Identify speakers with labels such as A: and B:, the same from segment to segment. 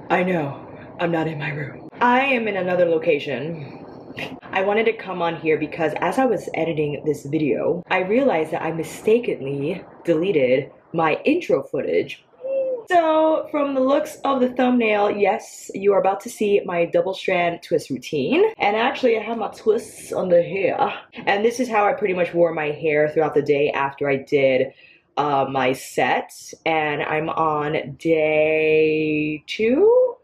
A: I know, I'm not in my room. I am in another location. I wanted to come on here because as I was editing this video, I realized that I mistakenly deleted my intro footage. So from the looks of the thumbnail, yes, you are about to see my double strand twist routine. And actually I have my twists under here. And this is how I pretty much wore my hair throughout the day after I did my set. And I'm on day 2?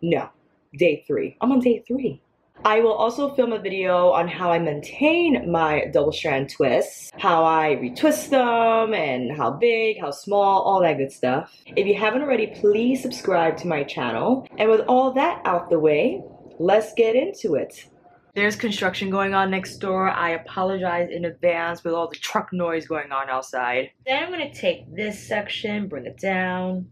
A: No, day 3. I'm on day 3. I will also film a video on how I maintain my double strand twists, how I retwist them, and how big, how small, all that good stuff. If you haven't already, please subscribe to my channel. And with all that out the way, let's get into it. There's construction going on next door. I apologize in advance with all the truck noise going on outside. Then I'm gonna take this section, bring it down.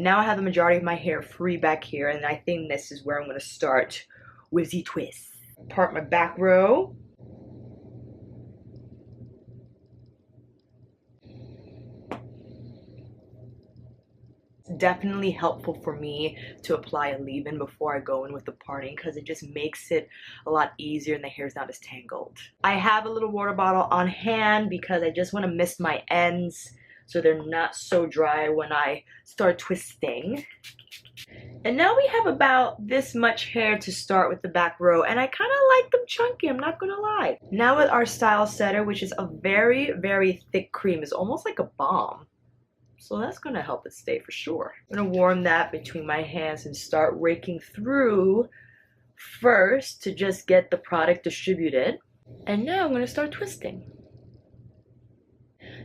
A: Now I have the majority of my hair free back here, and I think this is where I'm going to start with the twist. Part my back row. It's definitely helpful for me to apply a leave-in before I go in with the parting because it just makes it a lot easier and the hair's not as tangled. I have a little water bottle on hand because I just want to mist my ends so they're not so dry when I start twisting. And now we have about this much hair to start with the back row, and I kind of like them chunky, I'm not gonna lie. Now with our style setter, which is a very, very thick cream, it's almost like a balm. So that's gonna help it stay for sure. I'm gonna warm that between my hands and start raking through first to just get the product distributed. And now I'm gonna start twisting.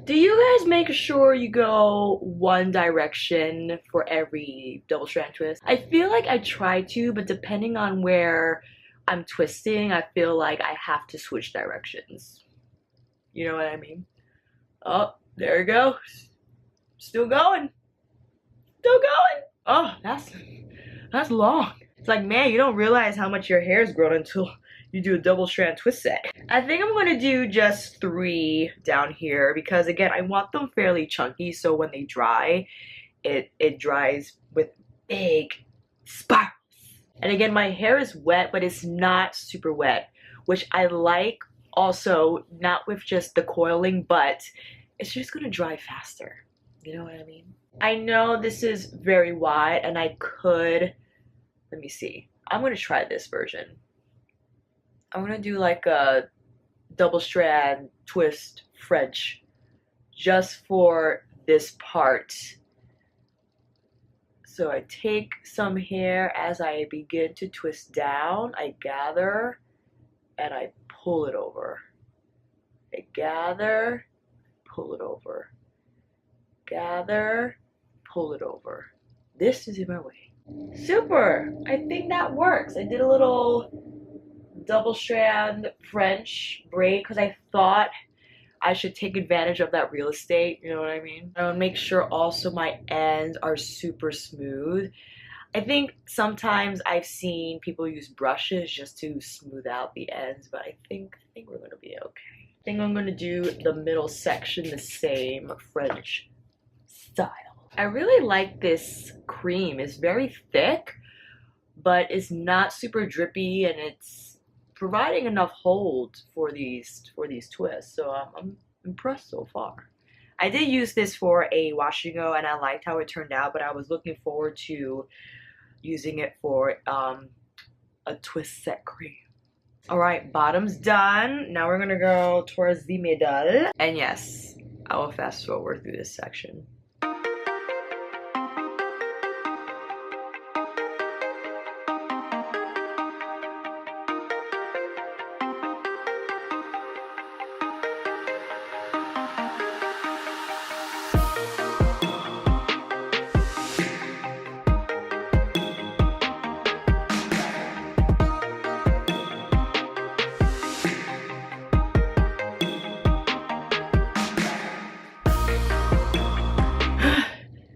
A: Do you guys make sure you go one direction for every double strand twist? I feel like I try to, but depending on where I'm twisting, I feel like I have to switch directions. You know what I mean? Oh, there it goes. Still going. Still going. Oh, that's long. It's like, man, you don't realize how much your hair's grown until you do a double strand twist set. I think I'm gonna do just 3 down here because again, I want them fairly chunky so when they dry, it dries with big spirals. And again, my hair is wet, but it's not super wet, which I like also, not with just the coiling, but it's just gonna dry faster. You know what I mean? I know this is very wide and I could, let me see. I'm gonna try this version. I'm gonna do like a double strand twist French just for this part. So I take some hair as I begin to twist down, I gather and I pull it over. I gather, pull it over. Gather, pull it over. This is in my way. Super! I think that works. I did a little double strand French braid because I thought I should take advantage of that real estate, you know what I mean? I want to make sure also my ends are super smooth. I think sometimes I've seen people use brushes just to smooth out the ends, but I think we're gonna be okay. I think I'm gonna do the middle section the same French style. I really like this cream. It's very thick, but it's not super drippy and it's providing enough hold for these twists, so I'm impressed so far. I did use this for a wash and go and I liked how it turned out, but I was looking forward to using it for a twist set cream. Alright, bottom's done. Now we're gonna go towards the middle. And yes, I will fast forward through this section.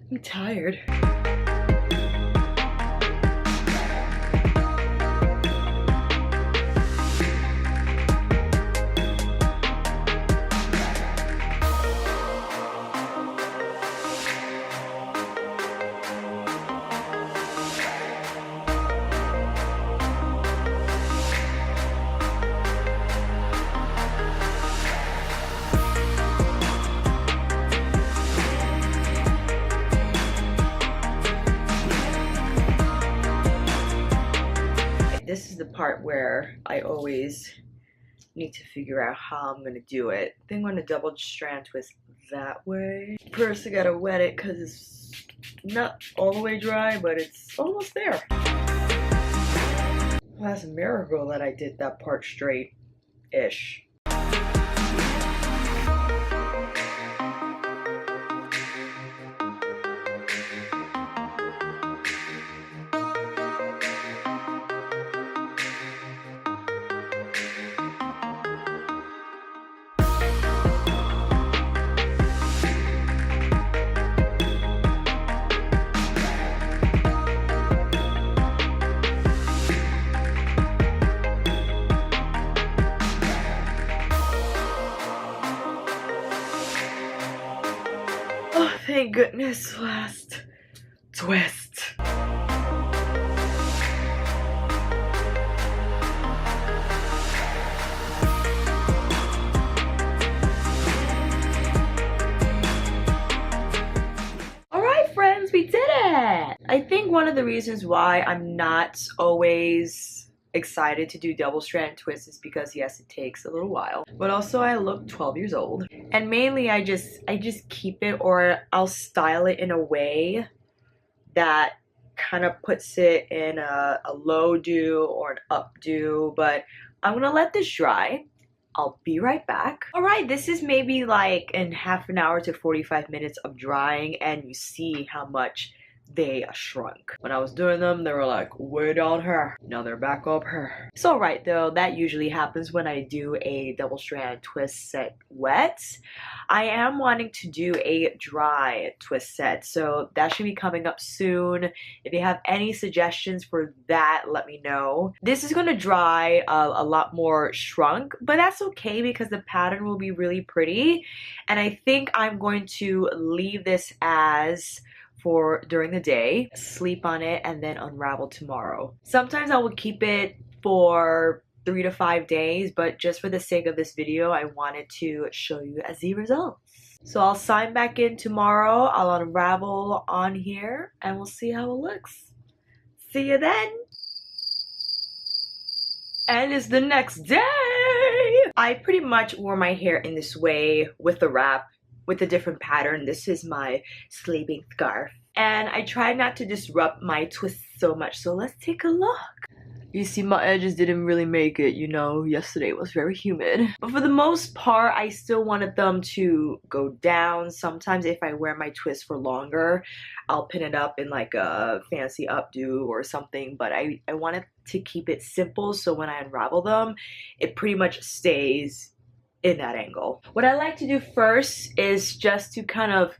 A: I'm tired. part where I always need to figure out how I'm gonna do it. I think I'm gonna double strand twist that way. First I gotta wet it because it's not all the way dry, but it's almost there. Well, that's a miracle that I did that part straight-ish. Thank goodness, last twist. Alright friends, we did it! I think one of the reasons why I'm not always excited to do double strand twists is because yes, it takes a little while, but also I look 12 years old, and mainly I just keep it, or I'll style it in a way that kind of puts it in a low do or an updo. But I'm gonna let this dry. I'll be right back. Alright, this is maybe like in half an hour to 45 minutes of drying, and you see how much they shrunk. When I was doing them, they were like way down here. Now they're back up here. It's alright though. That usually happens when I do a double strand twist set wet. I am wanting to do a dry twist set, so that should be coming up soon. If you have any suggestions for that, let me know. This is going to dry a lot more shrunk, but that's okay because the pattern will be really pretty, and I think I'm going to leave this as for during the day, sleep on it, and then unravel tomorrow. Sometimes I will keep it for 3 to 5 days, but just for the sake of this video, I wanted to show you the results. So I'll sign back in tomorrow, I'll unravel on here, and we'll see how it looks. See you then! And it's the next day! I pretty much wore my hair in this way with the wrap, with a different pattern. This is my sleeping scarf. And I tried not to disrupt my twists so much, so let's take a look. You see, my edges didn't really make it, you know, yesterday was very humid. But for the most part, I still wanted them to go down. Sometimes if I wear my twist for longer, I'll pin it up in like a fancy updo or something, but I wanted to keep it simple, so when I unravel them, it pretty much stays in that angle. What I like to do first is just to kind of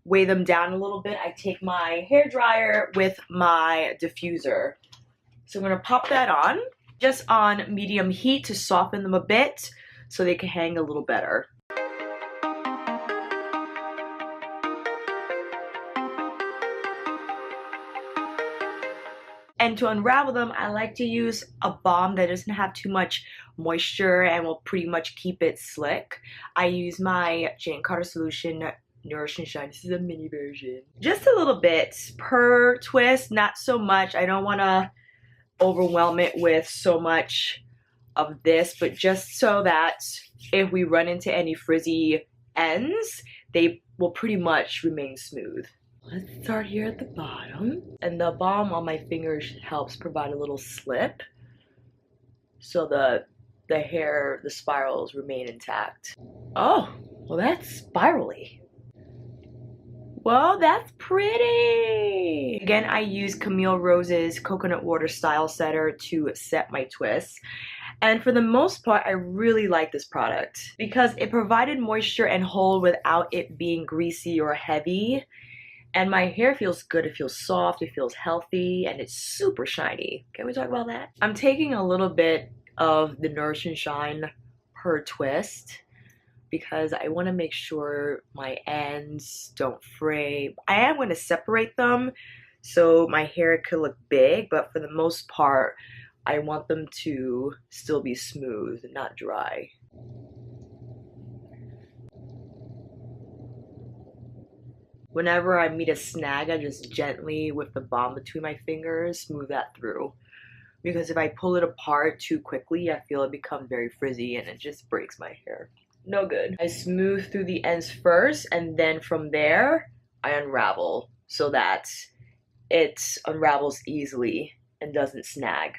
A: weigh them down a little bit. I take my hair dryer with my diffuser. So I'm gonna pop that on, just on medium heat to soften them a bit so they can hang a little better. And to unravel them, I like to use a balm that doesn't have too much moisture and will pretty much keep it slick. I use my Jane Carter Solution Nourish and Shine. This is a mini version. Just a little bit per twist, not so much. I don't want to overwhelm it with so much of this, but just so that if we run into any frizzy ends, they will pretty much remain smooth. Let's start here at the bottom. And the balm on my fingers helps provide a little slip so the hair, the spirals remain intact. Oh, well that's spirally. Well, that's pretty. Again, I use Camille Rose's Coconut Water Style Setter to set my twists. And for the most part, I really like this product because it provided moisture and hold without it being greasy or heavy. And my hair feels good, it feels soft, it feels healthy, and it's super shiny. Can we talk about that? I'm taking a little bit of the Nourish and Shine per twist because I want to make sure my ends don't fray. I am going to separate them so my hair could look big, but for the most part, I want them to still be smooth and not dry. Whenever I meet a snag, I just gently, with the balm between my fingers, smooth that through. because if I pull it apart too quickly, I feel it becomes very frizzy and it just breaks my hair. No good. I smooth through the ends first, and then from there, I unravel so that it unravels easily and doesn't snag.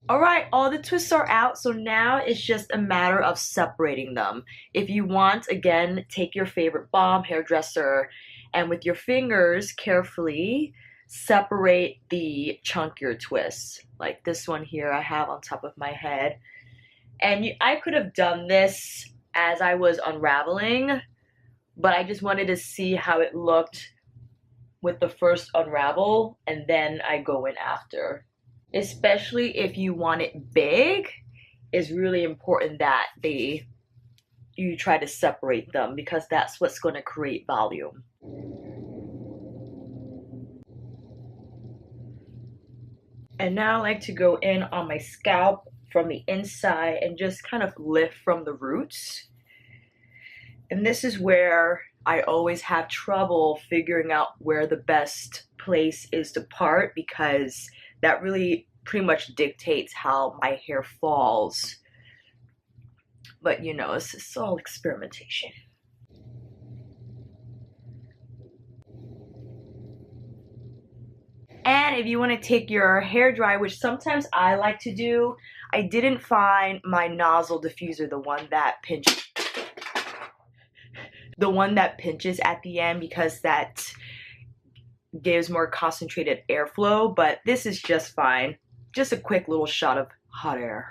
A: Alright, all the twists are out, so now it's just a matter of separating them. If you want, again, take your favorite balm, hairdresser, and with your fingers carefully separate the chunkier twists. Like this one here I have on top of my head. And I could have done this as I was unraveling, but I just wanted to see how it looked with the first unravel, and then I go in after. Especially if you want it big, it's really important that you try to separate them, because that's what's going to create volume. And now I like to go in on my scalp from the inside and just kind of lift from the roots. And this is where I always have trouble figuring out where the best place is to part, because that really pretty much dictates how my hair falls. But you know, it's all experimentation. And if you want to take your hair dry, which sometimes I like to do, I didn't find my nozzle diffuser, the one that pinches at the end, because that gives more concentrated airflow, but this is just fine. Just a quick little shot of hot air.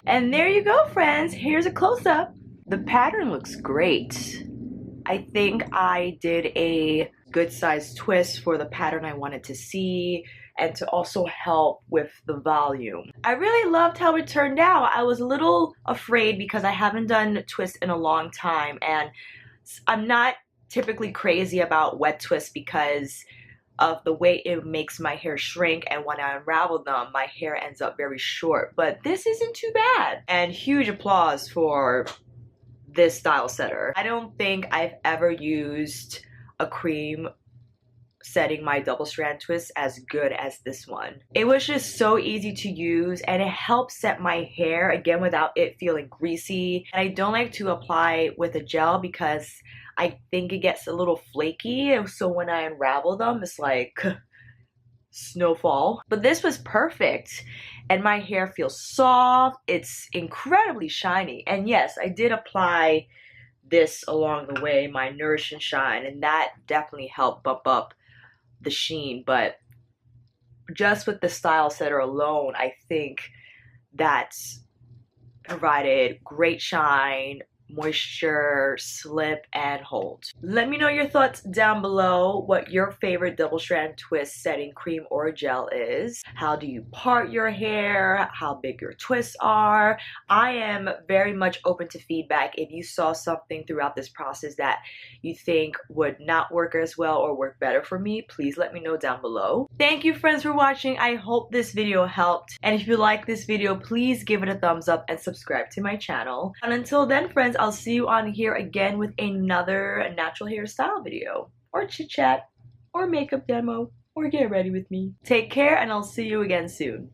A: And there you go, friends. Here's a close-up. The pattern looks great. I think I did a good size twist for the pattern I wanted to see, and to also help with the volume. I really loved how it turned out. I was a little afraid because I haven't done twists in a long time, and I'm not typically crazy about wet twists because of the way it makes my hair shrink, and when I unravel them, my hair ends up very short. But this isn't too bad. And huge applause for this style setter. I don't think I've ever used a cream setting my double strand twist as good as this one. It was just so easy to use, and it helps set my hair again without it feeling greasy. And I don't like to apply with a gel because I think it gets a little flaky, so when I unravel them, it's like snowfall. But this was perfect, and my hair feels soft. It's incredibly shiny. And yes, I did apply this along the way, my Nourish and Shine, and that definitely helped bump up the sheen. But just with the style setter alone, I think that's provided great shine, moisture, slip, and hold. Let me know your thoughts down below, what your favorite double strand twist setting cream or gel is. How do you part your hair? How big your twists are? I am very much open to feedback. If you saw something throughout this process that you think would not work as well or work better for me, please let me know down below. Thank you, friends, for watching. I hope this video helped, and if you like this video, please give it a thumbs up and subscribe to my channel. And until then, friends, I'll see you on here again with another natural hairstyle video, or chit chat, or makeup demo, or get ready with me. Take care, and I'll see you again soon.